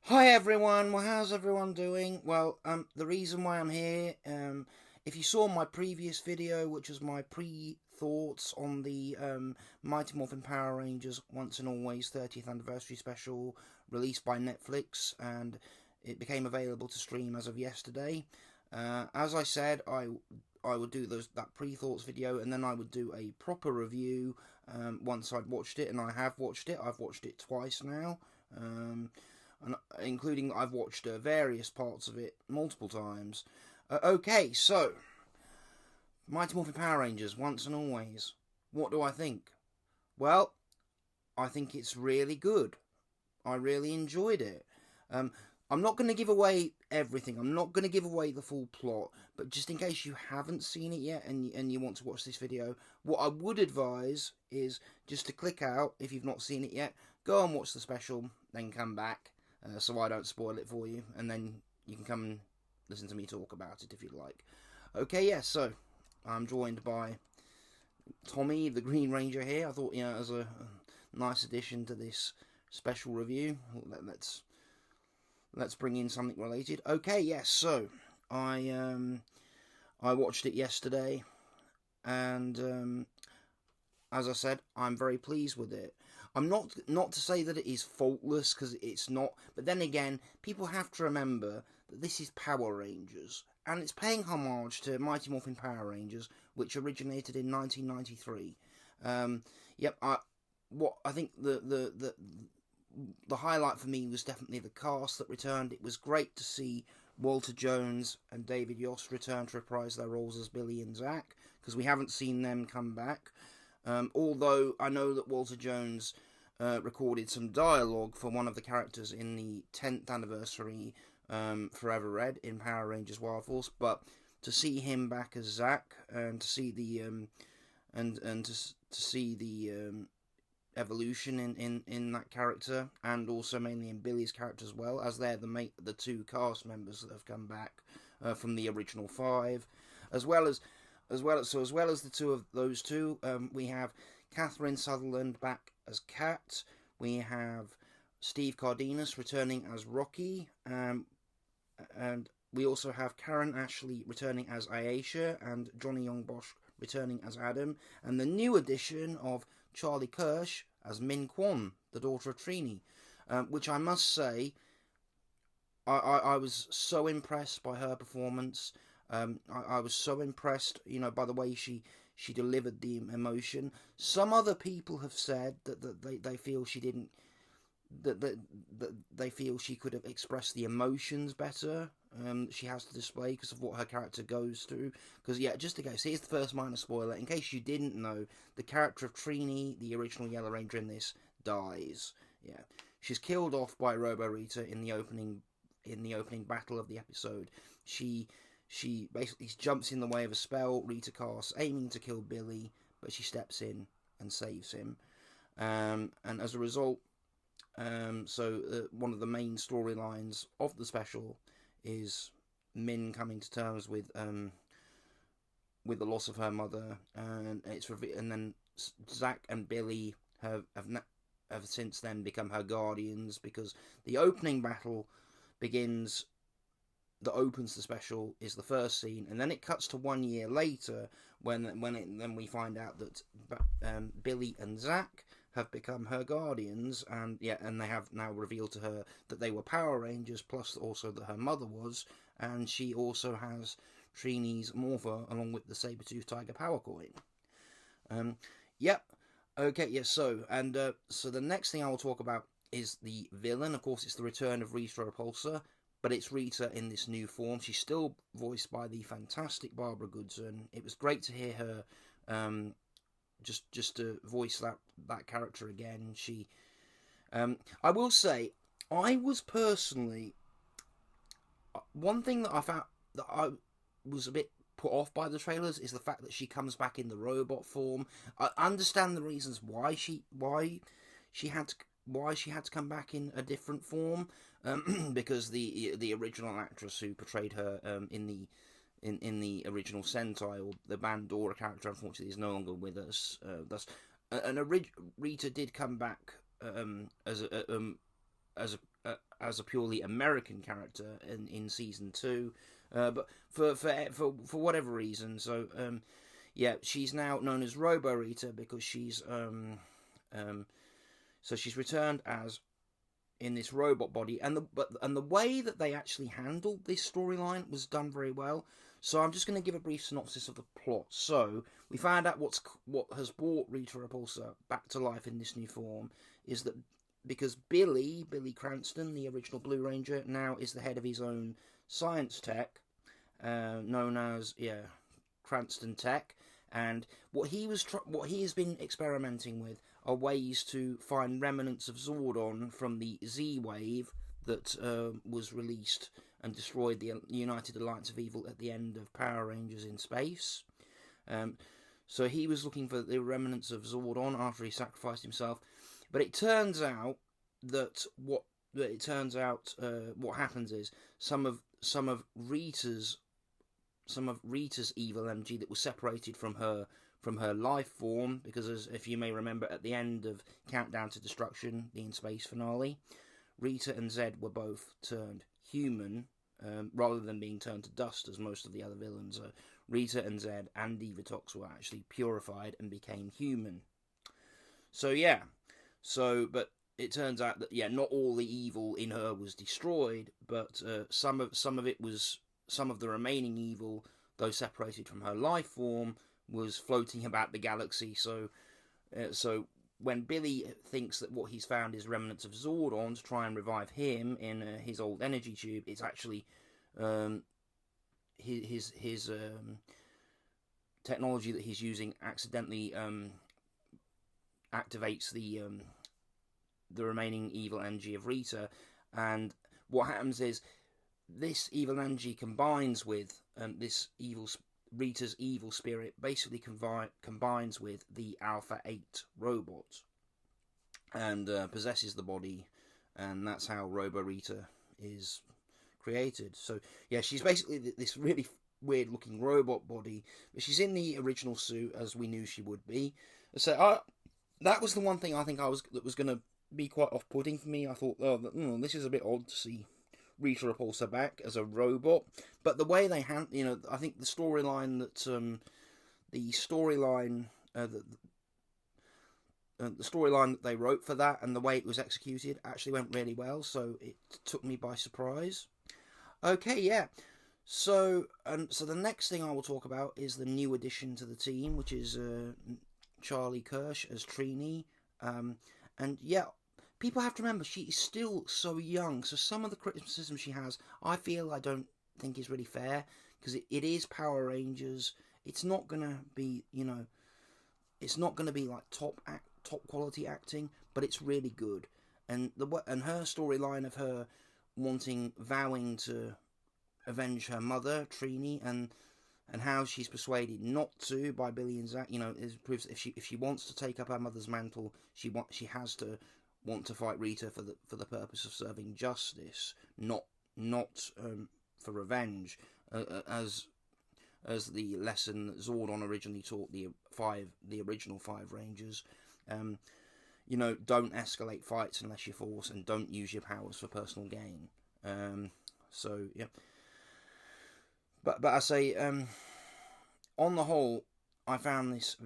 Hi everyone. Well, how's everyone doing? Well, the reason why I'm here, if you saw my previous video, which was my pre-thoughts on the Mighty Morphin Power Rangers Once and Always 30th Anniversary Special released by Netflix, and it became available to stream as of yesterday. As I said, I would do that pre-thoughts video, and then I would do a proper review once I'd watched it, and I have watched it. I've watched it twice now. And including I've watched various parts of it multiple times. Okay, so Mighty Morphin Power Rangers Once and Always. What do I think? Well, I think it's really good. I really enjoyed it. Um, I'm not going to give away everything. I'm not going to give away the full plot, but just in case you haven't seen it yet and you want to watch this video, what I would advise is just to click out if you've not seen it yet, go and watch the special, then come back, so I don't spoil it for you, and then you can come and listen to me talk about it if you'd like. Okay, yes, so I'm joined by Tommy, the Green Ranger here. I thought, as a nice addition to this special review, let's bring in something related. Okay, yes, so I watched it yesterday, and as I said, I'm very pleased with it. I'm not to say that it is faultless, because it's not, but then again, people have to remember that this is Power Rangers, and it's paying homage to Mighty Morphin Power Rangers, which originated in 1993. Yep, I think the highlight for me was definitely the cast that returned. It was great to see Walter Jones and David Yost return to reprise their roles as Billy and Zach, because we haven't seen them come back. Although I know that Walter Jones recorded some dialogue for one of the characters in the 10th anniversary Forever Red in Power Rangers Wild Force, but to see him back as Zach and to see the to see the evolution in that character, and also mainly in Billy's character as well, as they're the two cast members that have come back from the original five, as well as the two of those two, we have Catherine Sutherland back as Kat. We have Steve Cardenas returning as Rocky, and we also have Karen Ashley returning as Aisha, and Johnny Young Bosch returning as Adam, and the new addition of Charlie Kirsch as Min Kwon, the daughter of Trini, which I must say, I was so impressed by her performance. I was so impressed, by the way she delivered the emotion. Some other people have said that they feel she didn't, that they feel she could have expressed the emotions better. She has to display because of what her character goes through. Because just in case, here's the first minor spoiler. In case you didn't know, the character of Trini, the original Yellow Ranger in this, dies. Yeah, she's killed off by Robo Rita in the opening battle of the episode. She basically jumps in the way of a spell Rita casts, aiming to kill Billy, but she steps in and saves him. And as a result, one of the main storylines of the special is Min coming to terms with the loss of her mother, and then Zach and Billy have since then become her guardians, because the opening battle begins. That opens the special is the first scene, and then it cuts to 1 year later then we find out that Billy and Zach have become her guardians, and they have now revealed to her that they were Power Rangers, plus also that her mother was, and she also has Trini's Morpher along with the Saber-Tooth Tiger Power Coin. Yep. Okay. Yes. So the next thing I will talk about is the villain. Of course, it's the return of Rita Repulsa, but it's Rita in this new form. She's still voiced by the fantastic Barbara Goodson. It was great to hear her just to voice that character again. I will say, I was personally, one thing that I found that I was a bit put off by the trailers is the fact that she comes back in the robot form. I understand the reasons why she had to come back in a different form, because the original actress who portrayed her in the original Sentai, or the Bandora character, unfortunately is no longer with us. Rita did come back as as a purely American character in season 2, but for whatever reason, so yeah, she's now known as Robo Rita because she's so she's returned as in this robot body, and the way that they actually handled this storyline was done very well. So I'm just going to give a brief synopsis of the plot. So we find out what has brought Rita Repulsa back to life in this new form is that because Billy Cranston, the original Blue Ranger, now is the head of his own science tech, known as Cranston Tech, and what he has been experimenting with are ways to find remnants of Zordon from the Z-Wave that was released and destroyed the United Alliance of Evil at the end of Power Rangers in Space. So he was looking for the remnants of Zordon after he sacrificed himself. But it turns out that what happens is some of Rita's evil energy that was separated from her life form, because if you may remember at the end of Countdown to Destruction, the In Space finale, Rita and Zed were both turned human rather than being turned to dust as most of the other villains. Rita and Zed and Divatox were actually purified and became human. But it turns out that not all the evil in her was destroyed, but some of the remaining evil, though separated from her life form, was floating about the galaxy. So when Billy thinks that what he's found is remnants of Zordon to try and revive him in his old energy tube, it's actually his technology that he's using accidentally activates the remaining evil energy of Rita, and what happens is this evil energy combines with Rita's evil spirit, basically combines with the Alpha 8 robot and possesses the body, and that's how Robo Rita is created. So she's basically this really weird looking robot body, but she's in the original suit as we knew she would be. So that was the one thing I think that was going to be quite off-putting for me. I thought, this is a bit odd to see Rita Repulsa back as a robot, but the way they I think the storyline that they wrote for that and the way it was executed actually went really well, so it took me by surprise. So the next thing I will talk about is the new addition to the team, which is Charlie Kirsch as Trini, people have to remember she is still so young, so some of the criticism she has, I don't think is really fair, because it is Power Rangers. It's not gonna be, it's not gonna be like top quality acting, but it's really good. And her storyline of her vowing to avenge her mother, Trini, and how she's persuaded not to by Billy and Zach, it proves if she wants to take up her mother's mantle, she has to want to fight Rita for the purpose of serving justice, not for revenge, as the lesson that Zordon originally taught the original 5 Rangers. Don't escalate fights unless you're forced, and don't use your powers for personal gain. But I say, on the whole, I found this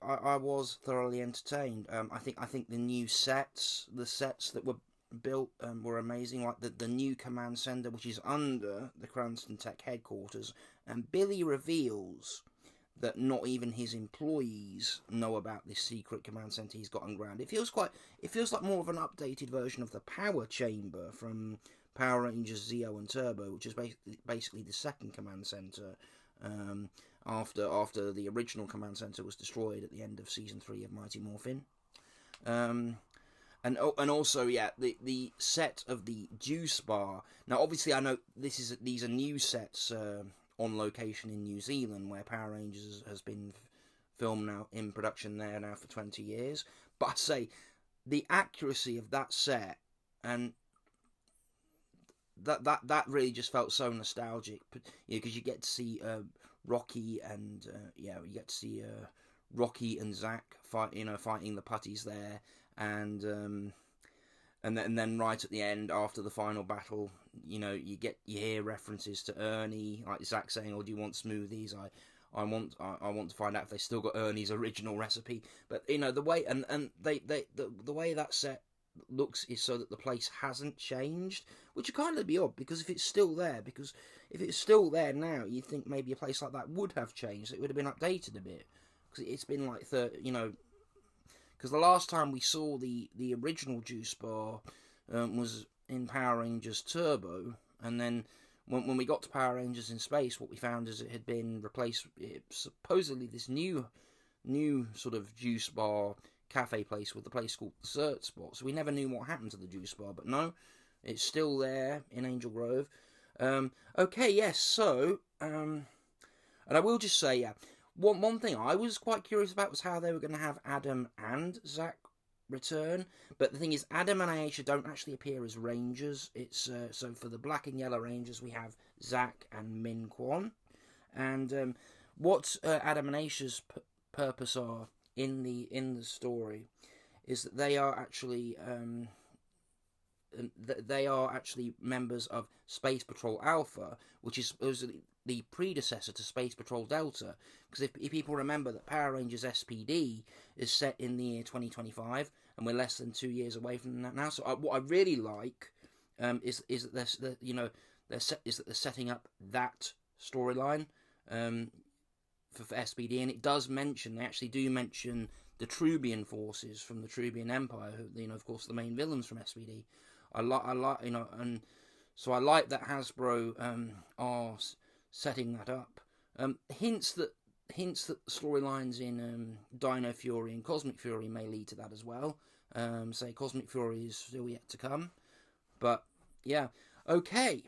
I was thoroughly entertained. I think the sets that were built were amazing. Like the new command center, which is under the Cranston Tech headquarters, and Billy reveals that not even his employees know about this secret command center he's got on ground. It feels like more of an updated version of the power chamber from Power Rangers Zeo and Turbo, which is basically the second command center. After the original command center was destroyed at the end of season 3 of Mighty Morphin, and also the set of the juice bar. Now, obviously, I know these are new sets on location in New Zealand, where Power Rangers has been filmed now in production there now for 20 years. But I say the accuracy of that set and that really just felt so nostalgic, because you get to see Rocky and Rocky and Zach fighting the putties there, and and then right at the end, after the final battle, you hear references to Ernie, like Zack saying, "Oh, do you want smoothies? I want to find out if they still got Ernie's original recipe." But the way the way that set looks is so that the place hasn't changed, which would kind of be odd, because if it's still there now, you'd think maybe a place like that would have changed. It would have been updated a bit, because it's been like because the last time we saw the original juice bar was in Power Rangers Turbo, and then when we got to Power Rangers in Space, what we found is it had been replaced. Supposedly this new sort of juice bar cafe place with the place called the Cert Spot. So we never knew what happened to the juice bar, but no, it's still there in Angel Grove. Okay, yes. So, and I will just say, yeah, one thing I was quite curious about was how they were going to have Adam and Zack return. But the thing is, Adam and Aisha don't actually appear as Rangers. It's so for the Black and Yellow Rangers, we have Zack and Min Kwon. And what Adam and Aisha's purpose are in the story is that they are actually members of Space Patrol Alpha, which is supposedly the predecessor to Space Patrol Delta. Because if people remember that Power Rangers SPD is set in the year 2025, and we're less than 2 years away from that now. So what I really like is that they're setting up that storyline for SPD, and it does mention, they actually do mention the Trubian forces from the Trubian Empire, who, of course, the main villains from SPD. I like, and so I like that Hasbro are setting that up. Hints that storylines in Dino Fury and Cosmic Fury may lead to that as well. Say Cosmic Fury is still yet to come, but yeah, okay.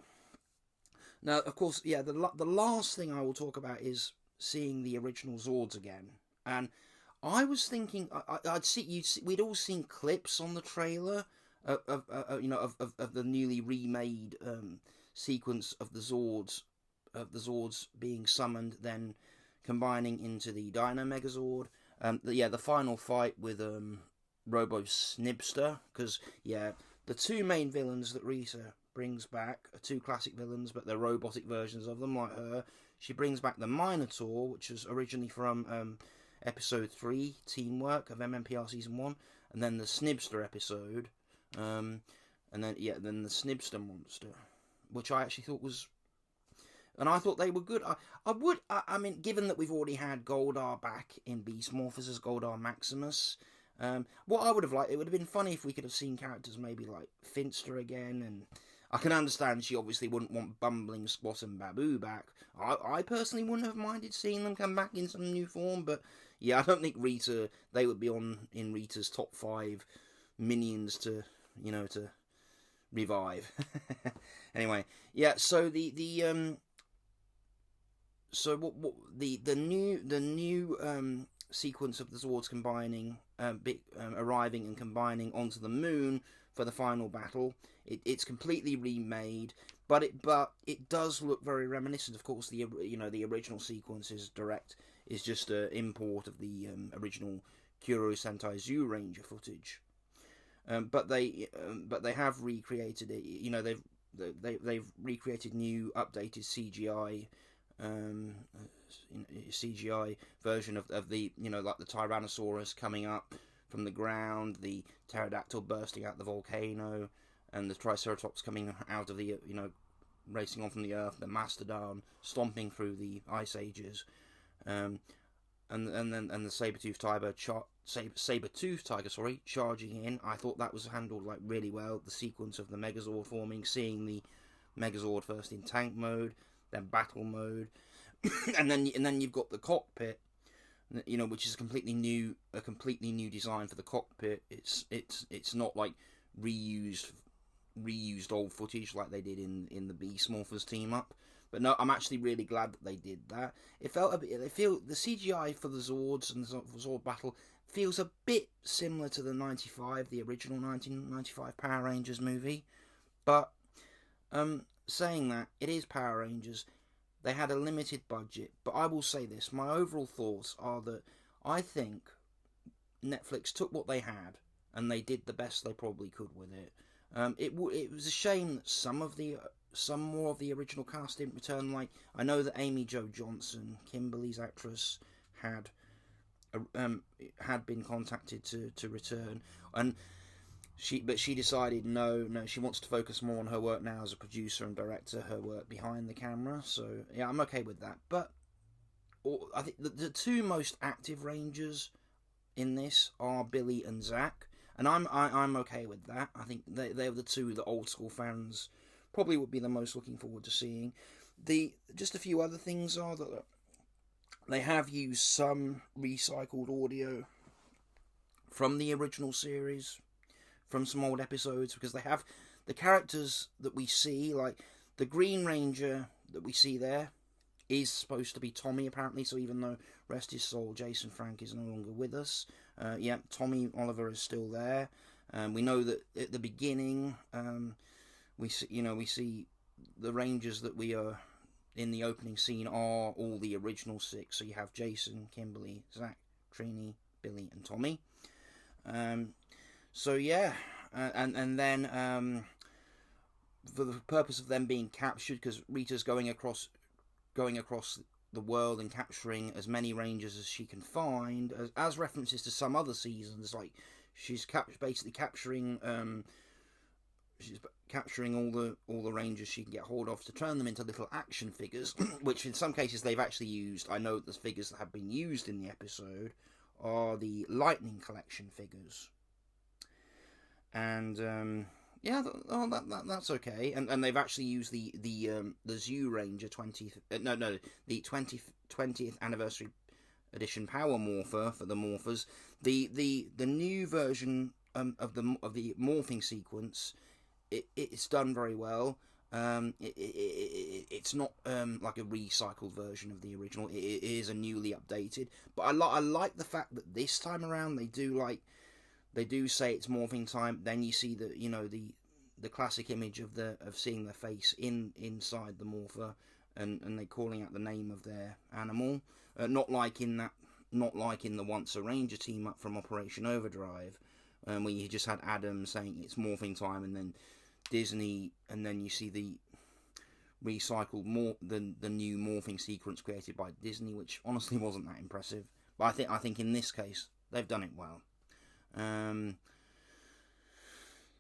Now, of course, yeah, the last thing I will talk about is seeing the original Zords again, and I was thinking we'd all seen clips on the trailer of the newly remade sequence of the Zords being summoned, then combining into the Dino Megazord. The final fight with Robo Snibster, because the two main villains that Rita brings back are two classic villains, but they're robotic versions of them, like her. She brings back the Minotaur, which was originally from episode 3, Teamwork, of MMPR season 1, and then the Snibster episode, and then the Snibster monster, which I actually thought was, and I thought they were good. I mean, given that we've already had Goldar back in Beast Morphers as Goldar Maximus, what I would have liked, it would have been funny if we could have seen characters maybe like Finster again, and I can understand she obviously wouldn't want Bumbling Squat and Babu back. I personally wouldn't have minded seeing them come back in some new form, but yeah, I don't think they would be in Rita's top 5 minions to revive. Anyway, yeah, so the new sequence of the Zords combining, arriving and combining onto the moon for the final battle. It's completely remade, but it does look very reminiscent. Of course, the original sequence is just an import of the original Kuro Sentai Zyuranger footage. But they have recreated it. They've recreated new updated CGI version of the like the Tyrannosaurus coming up from the ground, the pterodactyl bursting out the volcano, and the Triceratops coming out of the racing on from the earth, the Mastodon stomping through the ice ages, and the saber-toothed tiger charging in. I thought that was handled like really well. The sequence of the Megazord forming, seeing the Megazord first in tank mode, then battle mode, and then you've got the cockpit, which is a completely new design for the cockpit. It's not like reused old footage like they did in the Beast Morphers team up. But no, I'm actually really glad that they did that. It felt a bit. The CGI for the Zords and the Zord battle feels a bit similar to the original 1995 Power Rangers movie. But saying that, it is Power Rangers. They had a limited budget, but I will say this: my overall thoughts are that I think Netflix took what they had and they did the best they probably could with it. It was a shame that some more of the original cast didn't return. Like, I know that Amy Jo Johnson, Kimberly's actress, had been contacted to return, and she decided no, she wants to focus more on her work now as a producer and director, her work behind the camera. So yeah, I'm okay with that. But I think the two most active Rangers in this are Billy and Zach, and I'm okay with that. I think they're the two that old school fans probably would be the most looking forward to seeing. Just a few other things are that they have used some recycled audio from the original series, from some old episodes, because they have the characters that we see, like the Green Ranger that we see there is supposed to be Tommy, apparently. So even though, rest his soul, Jason Frank is no longer with us, Tommy Oliver is still there. We know that at the beginning, we see the Rangers that we are in the opening scene are all the original six. So you have Jason, Kimberly, Zach, Trini, Billy, and Tommy. So yeah, and then for the purpose of them being captured, because Rita's going across the world and capturing as many Rangers as she can find, as references to some other seasons, like she's basically capturing all the Rangers she can get hold of to turn them into little action figures, which in some cases they've actually used. I know the figures that have been used in the episode are the Lightning Collection figures, and that's okay. And they've actually used the Zoo Ranger 20th anniversary edition Power Morpher for the Morphers. The new version of the morphing sequence, it's done very well. It's not like a recycled version of the original. It is a newly updated. But I like the fact that this time around they do say it's morphing time. Then you see the classic image of seeing their face inside the morpher, and they calling out the name of their animal. Not like in the Once a Ranger team up from Operation Overdrive, where you just had Adam saying it's morphing time, and then Disney, and then you see the recycled the new morphing sequence created by Disney, which honestly wasn't that impressive. But I think in this case they've done it well.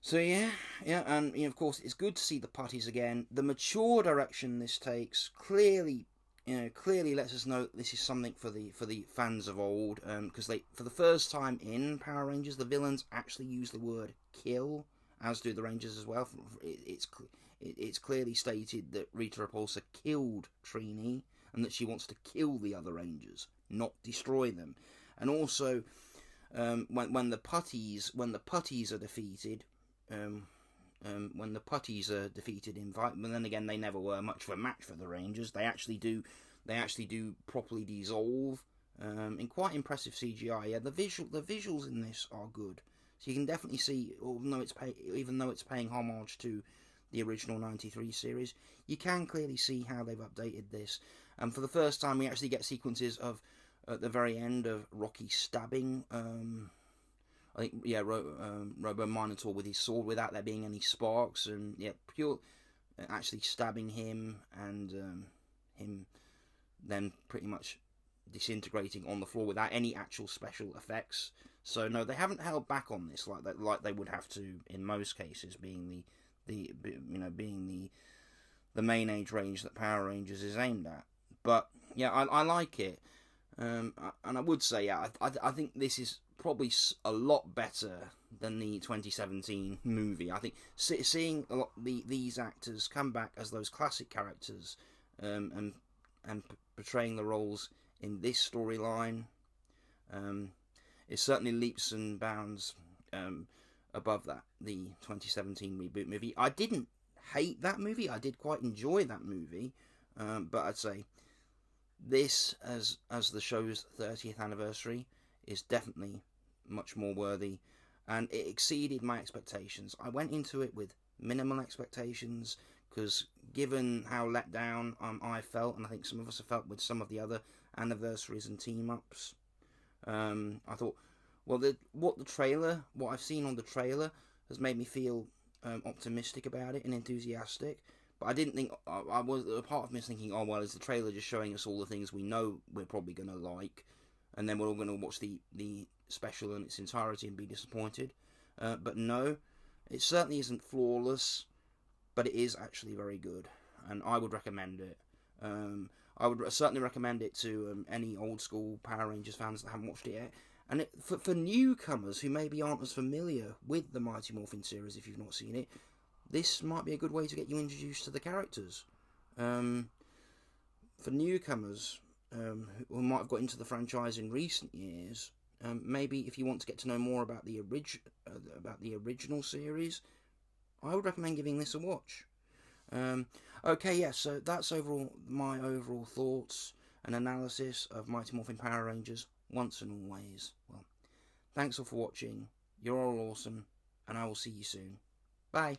So yeah, and of course it's good to see the putties again. The mature direction this takes clearly lets us know that this is something for the fans of old, because they, for the first time in Power Rangers, the villains actually use the word kill, as do the Rangers as well. It's clearly stated that Rita Repulsa killed Trini, and that she wants to kill the other Rangers, not destroy them. And also, when the putties are defeated, in fight, but then again they never were much of a match for the Rangers. They actually do properly dissolve in quite impressive CGI. Yeah, the visuals in this are good. So you can definitely see, even though it's paying homage to the original '93 series, you can clearly see how they've updated this. And for the first time, we actually get sequences of, at the very end, of Rocky stabbing, I think, Robo Minotaur with his sword without there being any sparks, and pure actually stabbing him, and him then pretty much disintegrating on the floor without any actual special effects. So no, they haven't held back on this like they would have to in most cases, being the main age range that Power Rangers is aimed at. But yeah, I like it, and I would say I think this is probably a lot better than the 2017 movie. I think seeing a lot these actors come back as those classic characters, and portraying the roles in this storyline, is certainly leaps and bounds above the 2017 reboot movie. I didn't hate that movie. I did quite enjoy that movie, but I'd say this, as the show's 30th anniversary, is definitely much more worthy, and it exceeded my expectations. I went into it with minimal expectations, because given how let down I felt, and I think some of us have felt with some of the other anniversaries and team-ups, I thought, Well, what I've seen on the trailer has made me feel optimistic about it and enthusiastic. But I didn't think I was a part of me was thinking, oh well, is the trailer just showing us all the things we know we're probably going to like, and then we're all going to watch the special in its entirety and be disappointed. But no, it certainly isn't flawless, but it is actually very good, and I would recommend it. I would certainly recommend it to any old school Power Rangers fans that haven't watched it yet. And for newcomers who maybe aren't as familiar with the Mighty Morphin series, if you've not seen it, this might be a good way to get you introduced to the characters. For newcomers who might have got into the franchise in recent years, maybe if you want to get to know more about the original series, I would recommend giving this a watch. Okay, yes, so that's my overall thoughts and analysis of Mighty Morphin Power Rangers once and always. Well, thanks all for watching. You're all awesome, and I will see you soon. Bye.